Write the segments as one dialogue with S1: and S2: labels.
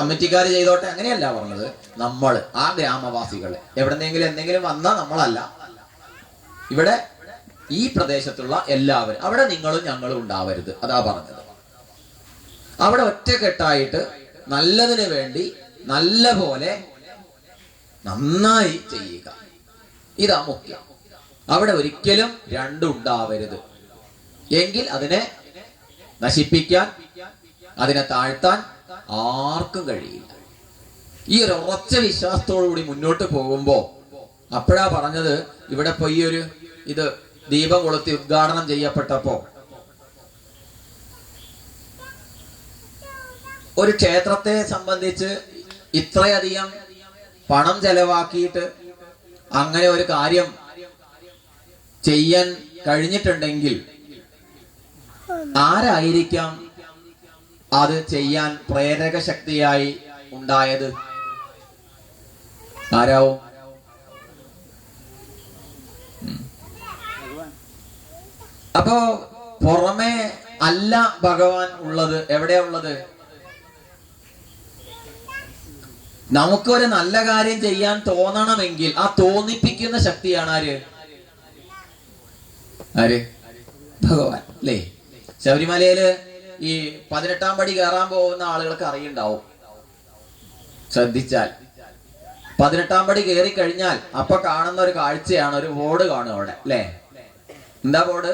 S1: കമ്മിറ്റിക്കാർ ചെയ്തോട്ടെ, അങ്ങനെയല്ല പറഞ്ഞത്. നമ്മൾ ആ ഗ്രാമവാസികൾ എവിടെന്നെങ്കിലും എന്തെങ്കിലും വന്നാൽ നമ്മളല്ല, ഇവിടെ ഈ പ്രദേശത്തുള്ള എല്ലാവരും, അവിടെ നിങ്ങളും ഞങ്ങളും ഉണ്ടാവരുത്, അതാ പറഞ്ഞത്. അവിടെ ഒറ്റക്കെട്ടായിട്ട് നല്ലതിന് വേണ്ടി നല്ല പോലെ നന്നായി ചെയ്യുക, ഇതാ മുഖ്യം. അവിടെ ഒരിക്കലും രണ്ടുണ്ടാവരുത്. എങ്കിൽ അതിനെ നശിപ്പിക്കാൻ, അതിനെ താഴ്ത്താൻ ആർക്കും കഴിയില്ല. ഈ ഒരു ഉറച്ച വിശ്വാസത്തോടു കൂടി മുന്നോട്ട് പോകുമ്പോ, അപ്പോഴാ പറഞ്ഞത്, ഇവിടെ ഇപ്പൊ ഈ ഒരു ഇത് ദീപം കൊളുത്തി ഉദ്ഘാടനം ചെയ്യപ്പെട്ടപ്പോ ഒരു ക്ഷേത്രത്തെ സംബന്ധിച്ച് ഇത്രയധികം പണം ചെലവാക്കിയിട്ട് അങ്ങനെ ഒരു കാര്യം ചെയ്യാൻ കഴിഞ്ഞിട്ടുണ്ടെങ്കിൽ ആരായിരിക്കാം അത് ചെയ്യാൻ പ്രേരക ശക്തിയായി ഉണ്ടായത്? ആരാവും? അപ്പോ പുറമേ അല്ല ഭഗവാൻ ഉള്ളത്. എവിടെയാ ഉള്ളത്? നമുക്കൊരു നല്ല കാര്യം ചെയ്യാൻ തോന്നണമെങ്കിൽ ആ തോന്നിപ്പിക്കുന്ന ശക്തിയാണ് ആര്? ഭഗവാൻ, അല്ലേ? ശബരിമലയില് ഈ 18-ാം പടി കയറാൻ പോകുന്ന ആളുകൾക്ക് അറിയുണ്ടാവും, ശ്രദ്ധിച്ചാൽ. 18-ാം പടി കയറി കഴിഞ്ഞാൽ അപ്പൊ കാണുന്ന ഒരു കാഴ്ചയാണ്, ഒരു ബോർഡ് കാണും അവിടെ, അല്ലേ? എന്താ ബോർഡ്?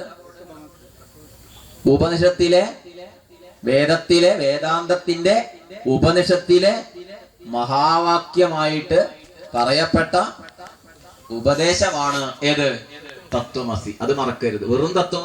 S1: ഉപനിഷത്തിലെ, വേദത്തിലെ, വേദാന്തത്തിന്റെ ഉപനിഷത്തിലെ മഹാവാക്യമായിട്ട് പറയപ്പെട്ട ഉപദേശമാണ് ഏത്? തത്വമസി. അത് മറക്കരുത്. വെറും തത്വമസി